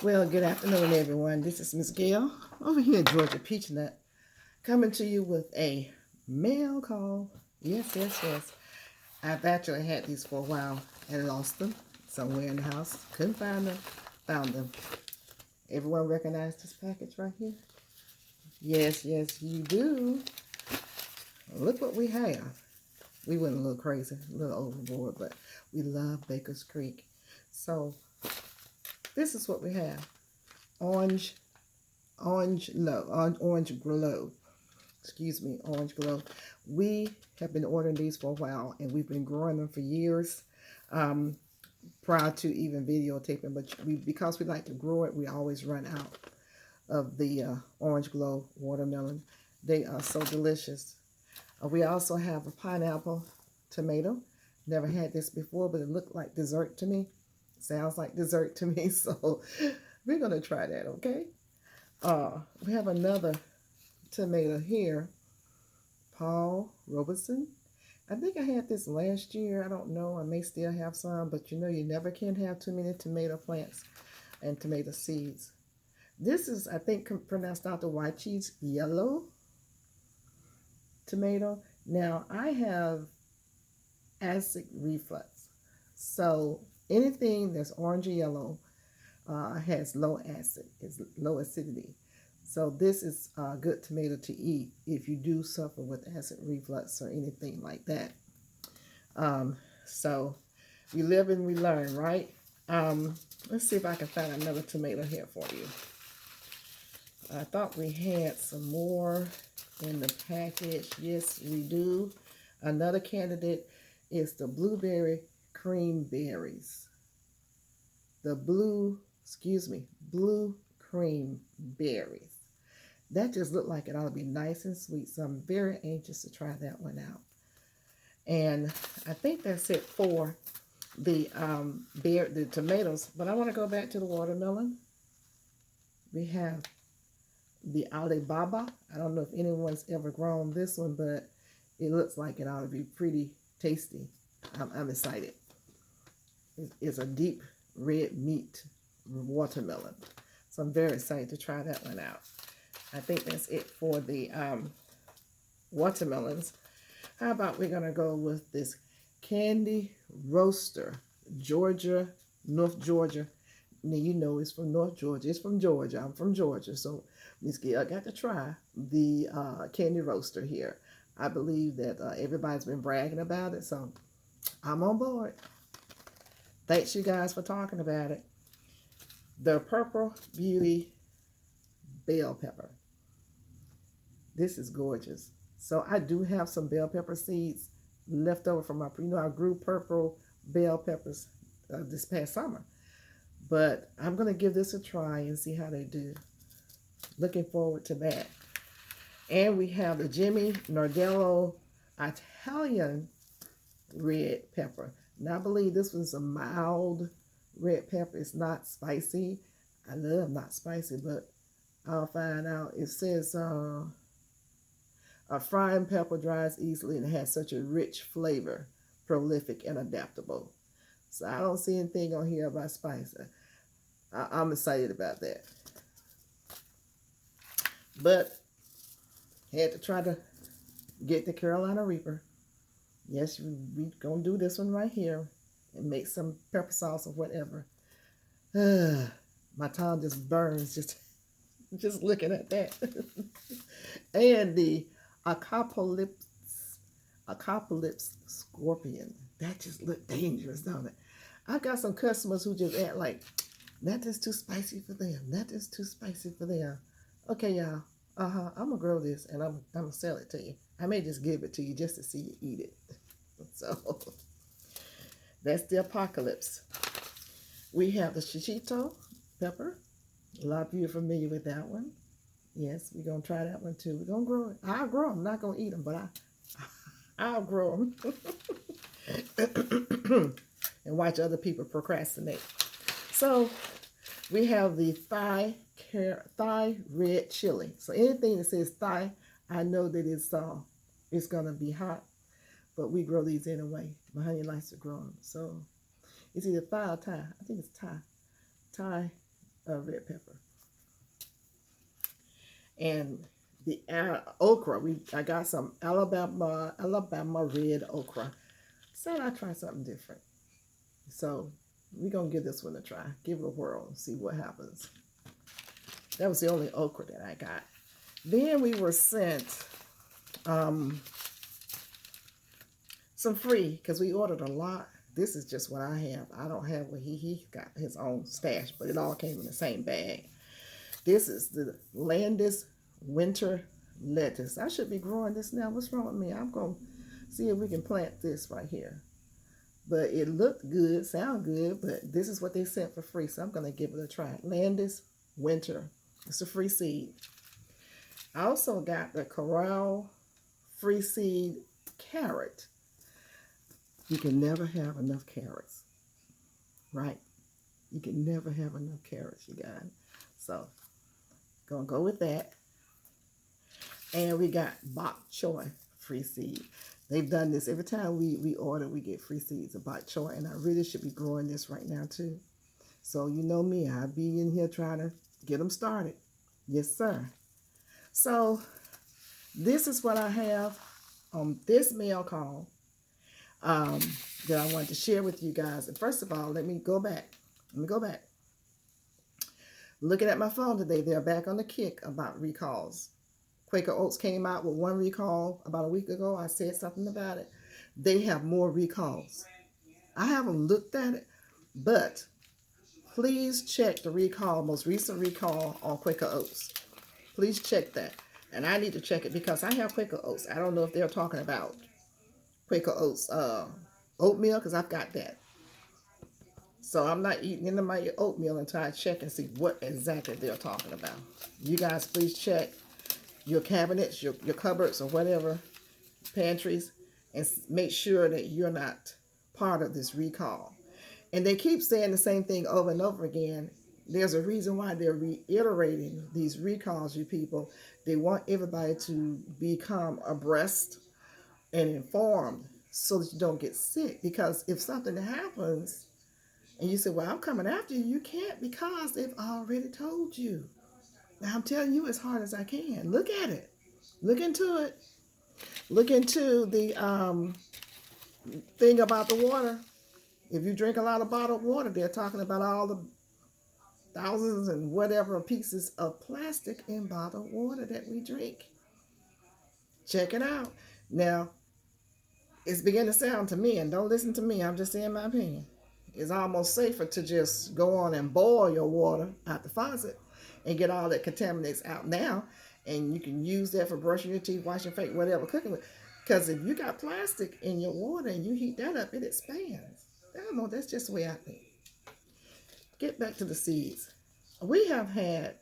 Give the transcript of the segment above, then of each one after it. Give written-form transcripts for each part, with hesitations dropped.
Well, good afternoon, everyone. This is Miss Gail over here at Georgia Peachnut, coming to you with a mail call. Yes, yes, yes. I've actually had these for a while and lost them somewhere in the house. Couldn't find them. Found them. Everyone recognize this package right here? Yes, yes, you do. Look what we have. We went a little crazy, a little overboard, but we love Baker's Creek. So this is what we have. Orange glow. Excuse me, orange glow. We have been ordering these for a while, and we've been growing them for years, prior to even videotaping. But because we like to grow it, we always run out of the orange glow watermelon. They are so delicious. We also have a pineapple tomato. Never had this before, but it looked like dessert to me. Sounds like dessert to me, so we're going to try that, okay? We have another tomato here, Paul Robeson. I think I had this last year. I don't know. I may still have some, but you know you never can have too many tomato plants and tomato seeds. This is, I think, pronounced out the white cheese yellow tomato. Now, I have acid reflux, so anything that's orange or yellow has low acid, is low acidity. So this is a good tomato to eat if you do suffer with acid reflux or anything like that. So we live and we learn, right? Let's see if I can find another tomato here for you. I thought we had some more in the package. Yes, we do. Another candidate is the blueberry cream berries. The blue cream berries. That just looked like it ought to be nice and sweet, so I'm very anxious to try that one out. And I think that's it for the tomatoes, but I want to go back to the watermelon. We have the Alibaba. I don't know if anyone's ever grown this one, but it looks like it ought to be pretty tasty. I'm excited. It's a deep red meat watermelon. So I'm very excited to try that one out. I think that's it for the watermelons. How about we're going to go with this Candy Roaster, Georgia, North Georgia. Now, you know it's from North Georgia. It's from Georgia. I'm from Georgia. So Miss Gail got to try the Candy Roaster here. I believe that everybody's been bragging about it, so I'm on board. Thanks, you guys, for talking about it. The Purple Beauty bell pepper. This is gorgeous. So I do have some bell pepper seeds left over from my, I grew purple bell peppers this past summer. But I'm going to give this a try and see how they do. Looking forward to that. And we have the Jimmy Nardello Italian red pepper. Now, I believe this was a mild red pepper. It's not spicy. I love not spicy, but I'll find out. It says a frying pepper dries easily and has such a rich flavor, prolific and adaptable. So I don't see anything on here about spice. I'm excited about that. But had to try to get the Carolina Reaper. Yes, we're going to do this one right here and make some pepper sauce or whatever. My tongue just burns just looking at that. And the Apocalypse Scorpion. That just looked dangerous, don't it? I got some customers who just act like, that is too spicy for them. That is too spicy for them. Okay, y'all. I'm going to grow this and I'm going to sell it to you. I may just give it to you just to see you eat it. So, that's the Apocalypse. We have the Shishito pepper. A lot of you are familiar with that one. Yes, we're going to try that one too. We're going to grow it. I'll grow them. I'm not going to eat them, but I'll grow them. And watch other people procrastinate. So, we have the Thai red chili. So anything that says Thai, I know that it's going to be hot, but we grow these anyway. My honey likes to grow them. So it's either Thai or Thai. I think it's Thai. Thai red pepper. And the okra, I got some Alabama red okra. Said I'd try something different. So we're going to give this one a try. Give it a whirl and see what happens. That was the only okra that I got. Then we were sent some free, because we ordered a lot. This is just what I have. I don't have what he got his own stash, but it all came in the same bag. This is the Landis winter lettuce. I should be growing this now. What's wrong with me? I'm going to see if we can plant this right here. But it looked good, sound good, but this is what they sent for free, so I'm going to give it a try. Landis winter. It's a free seed. I also got the Corral free seed carrot. You can never have enough carrots, right? You can never have enough carrots, you guys. So, gonna go with that. And we got bok choy free seed. They've done this every time we order, we get free seeds of bok choy, and I really should be growing this right now too. So you know me, I'll be in here trying to get them started. Yes, sir. So this is what I have on this mail call that I wanted to share with you guys. And first of all, let me go back. Looking at my phone today, they're back on the kick about recalls. Quaker Oats came out with one recall about a week ago. I said something about it. They have more recalls. I haven't looked at it, but please check the recall, most recent recall on Quaker Oats. Please check that. And I need to check it because I have Quaker Oats. I don't know if they're talking about Quaker Oats oatmeal, because I've got that. So I'm not eating into my oatmeal until I check and see what exactly they're talking about. You guys please check your cabinets, your cupboards, or whatever, pantries, and make sure that you're not part of this recall. And they keep saying the same thing over and over again. There's a reason why they're reiterating these recalls, you people. They want everybody to become abreast and informed so that you don't get sick. Because if something happens and you say, well, I'm coming after you, you can't, because they've already told you. Now, I'm telling you as hard as I can. Look at it. Look into it. Look into the thing about the water. If you drink a lot of bottled water, they're talking about all the thousands and whatever pieces of plastic in bottled water that we drink. Check it out. Now, it's beginning to sound to me, and don't listen to me, I'm just saying my opinion. It's almost safer to just go on and boil your water out the faucet and get all that contaminants out now, and you can use that for brushing your teeth, washing your face, whatever, cooking with. Because if you got plastic in your water and you heat that up, it expands. I don't know, that's just the way I think. Get back to the seeds. I have had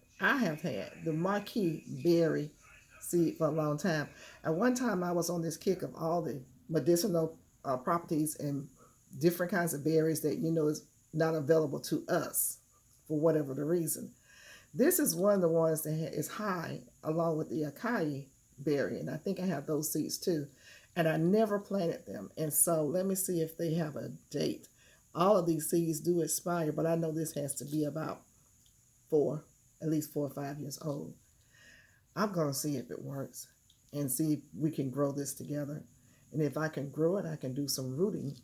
the marquee berry seed for a long time. At one time, I was on this kick of all the medicinal properties and different kinds of berries that is not available to us for whatever the reason. This is one of the ones that is high along with the acai berry, and I think I have those seeds too. And I never planted them, and so let me see if they have a date. All of these seeds do expire, but I know this has to be about at least 4 or 5 years old. I'm going to see if it works and see if we can grow this together. And if I can grow it, I can do some rooting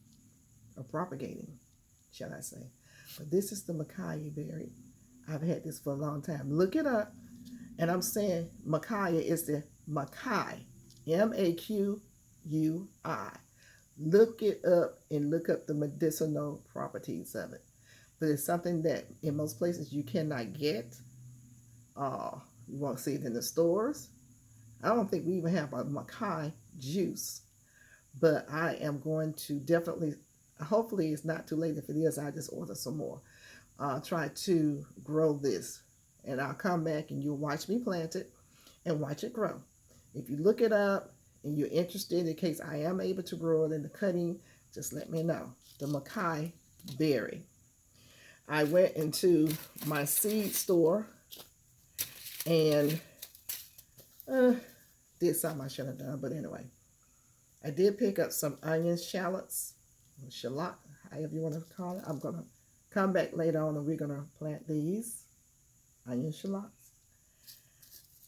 or propagating, shall I say. But this is the Mackay berry. I've had this for a long time. Look it up. And I'm saying Mackay is the Mackay, M-A-Q-U-I. Look it up and look up the medicinal properties of it. But it's something that in most places you cannot get. You won't see it in the stores. I don't think we even have a Mackay juice. But I am going to definitely, hopefully it's not too late. If it is, I just order some more. Try to grow this. And I'll come back and you'll watch me plant it and watch it grow. If you look it up and you're interested in case I am able to grow it in the cutting, just let me know. The Mackay berry. I went into my seed store and did something I shouldn't have done, but anyway. I did pick up some onions, shallots, shallot, however you want to call it. I'm going to come back later on and we're going to plant these. onion shallots.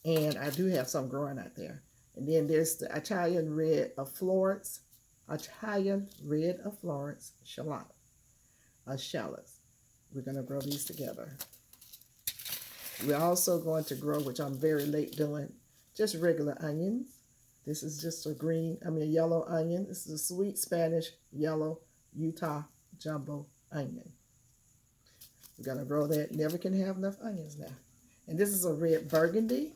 And I do have some growing out there. And then there's the Italian red of Florence, shallots. We're going to grow these together. We're also going to grow, which I'm very late doing, just regular onions. This is just a yellow onion. This is a sweet Spanish yellow Utah jumbo onion. We're going to grow that. Never can have enough onions now. And this is a red burgundy.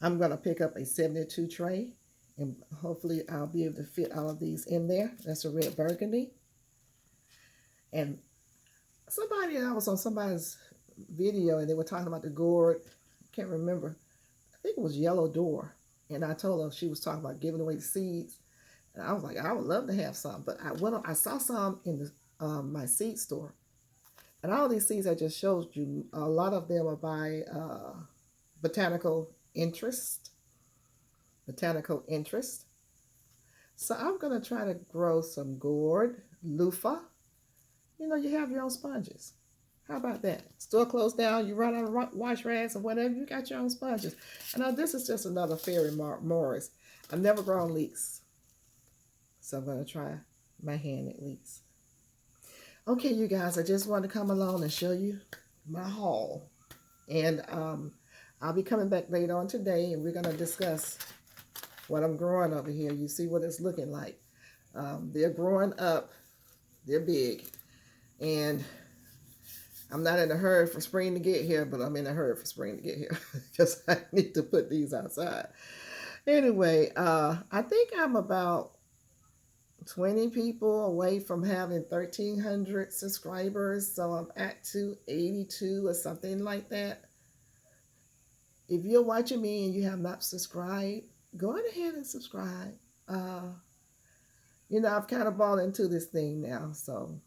I'm going to pick up a 72 tray, and hopefully I'll be able to fit all of these in there. That's a red burgundy. And I was on somebody's video, and they were talking about the gourd. I can't remember. I think it was Yellow Door. And I told her, she was talking about giving away the seeds. And I was like, I would love to have some. But I saw some in my seed store. And all these seeds I just showed you, a lot of them are by botanical interest. So I'm going to try to grow some gourd, loofah. You have your own sponges. How about that? Store closed down, you run out of wash rags or whatever, you got your own sponges. And now this is just another fairy Morris. I've never grown leeks. So I'm going to try my hand at leeks. Okay, you guys, I just wanted to come along and show you my haul. And I'll be coming back later on today, and we're going to discuss what I'm growing over here. You see what it's looking like. They're growing up. They're big. And I'm not in a hurry for spring to get here, but I'm in a hurry for spring to get here because I need to put these outside. Anyway, I think I'm about 20 people away from having 1,300 subscribers. So I'm at 282 or something like that. If you're watching me and you have not subscribed, go ahead and subscribe. I've kind of bought into this thing now. So,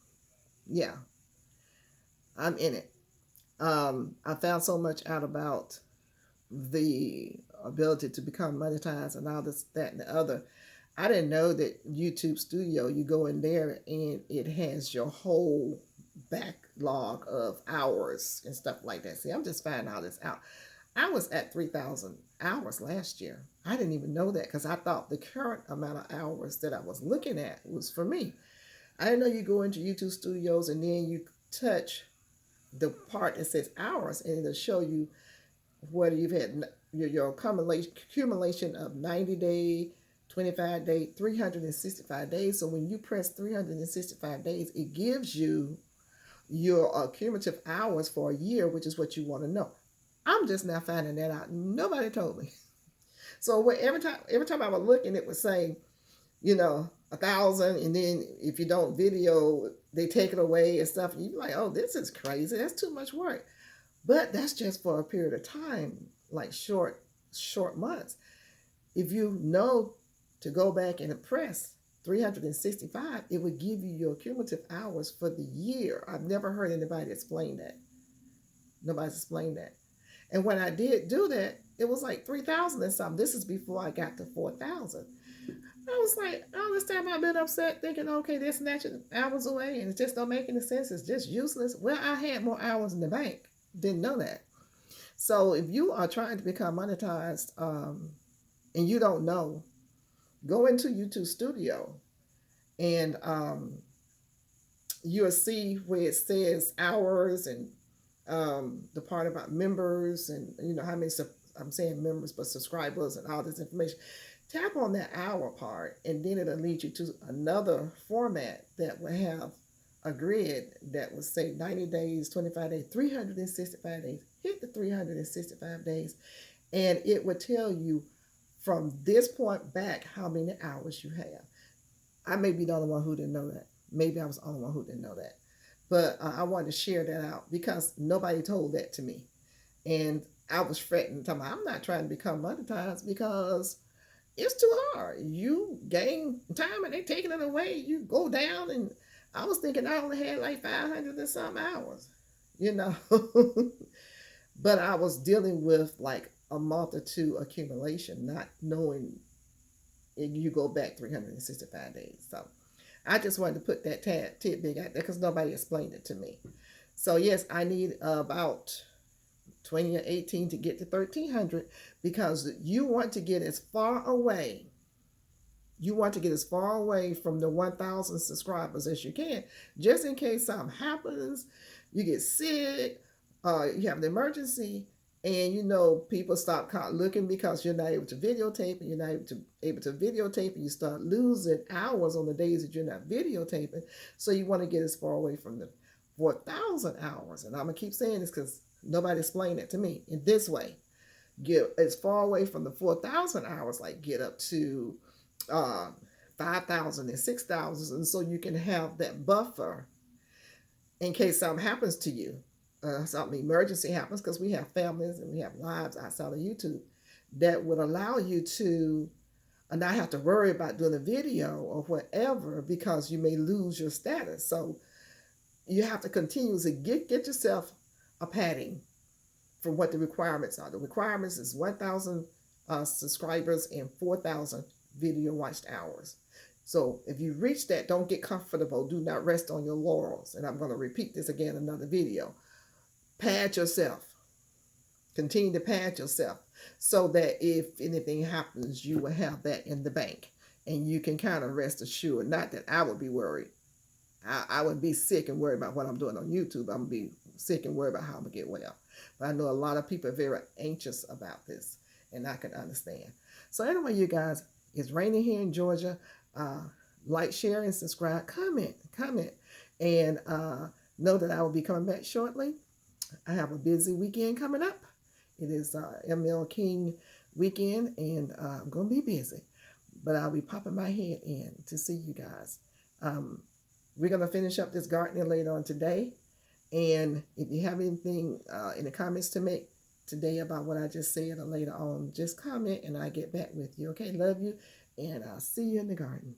yeah, I'm in it. I found so much out about the ability to become monetized and all this, that, and the other. I didn't know that Ytube Studio, you go in there and it has your whole backlog of hours and stuff like that. See, I'm just finding all this out. I was at 3,000 hours last year. I didn't even know that because I thought the current amount of hours that I was looking at was for me. I didn't know you go into Ytube Studios and then you touch the part that says hours and it'll show you whether you've had your accumulation of 90 day, 25 day, 365 days. So when you press 365 days, it gives you your cumulative hours for a year, which is what you want to know. I'm just now finding that out. Nobody told me. So every time I was looking, it was saying, 1,000, and then if you don't video, they take it away and stuff. And you're like, oh, this is crazy. That's too much work. But that's just for a period of time, like short months. If you know to go back and press 365, it would give you your cumulative hours for the year. I've never heard anybody explain that. Nobody's explained that. And when I did do that, it was like 3,000 and something. This is before I got to 4,000. I was like, all this time I've been upset thinking, okay, they're snatching hours away and it just don't make any sense. It's just useless. Well, I had more hours in the bank. Didn't know that. So if you are trying to become monetized and you don't know, go into Ytube Studio and you'll see where it says hours and the part about members and how many, I'm saying members, but subscribers and all this information. Tap on that hour part and then it'll lead you to another format that will have a grid that will say 90 days, 25 days, 365 days. Hit the 365 days and it will tell you from this point back how many hours you have. I may be the only one who didn't know that. Maybe I was the only one who didn't know that. But I wanted to share that out because nobody told that to me. And I was fretting, talking about, I'm not trying to become monetized because it's too hard. You gain time and they're taking it away. You go down, and I was thinking I only had like 500 and some hours, But I was dealing with like a multitude accumulation, not knowing you go back 365 days. So I just wanted to put that tidbit out there because nobody explained it to me. So yes, I need about 20 or 18 to get to 1300 because you want to get as far away. You want to get as far away from the 1000 subscribers as you can, just in case something happens, you get sick, you have an emergency, and you know people stop looking because you're not able to videotape, and you're not able to videotape, and you start losing hours on the days that you're not videotaping. So you want to get as far away from the 4000 hours. And I'm gonna keep saying this because nobody explained it to me in this way. Get as far away from the 4000 hours, like get up to uh, 5,000 and 6,000, and so you can have that buffer in case something happens to you. Something emergency happens, because we have families and we have lives outside of YouTube, that would allow you to not have to worry about doing a video or whatever, because you may lose your status. So you have to continuously get yourself a padding for what the requirements are. The requirements is 1,000 subscribers and 4,000 video watched hours. So if you reach that, don't get comfortable. Do not rest on your laurels. And I'm going to repeat this again in another video. Pad yourself. Continue to pad yourself so that if anything happens, you will have that in the bank. And you can kind of rest assured. Not that I would be worried. I would be sick and worried about what I'm doing on YouTube. I'm going to be sick and worried about how I'm going to get well. But I know a lot of people are very anxious about this, and I can understand. So anyway, you guys, it's raining here in Georgia. Like, share, and subscribe. Comment. And know that I will be coming back shortly. I have a busy weekend coming up. It is ML King weekend, and I'm going to be busy. But I'll be popping my head in to see you guys. We're going to finish up this gardening later on today. And if you have anything in the comments to make today about what I just said or later on, just comment and I'll get back with you. Okay, love you, and I'll see you in the garden.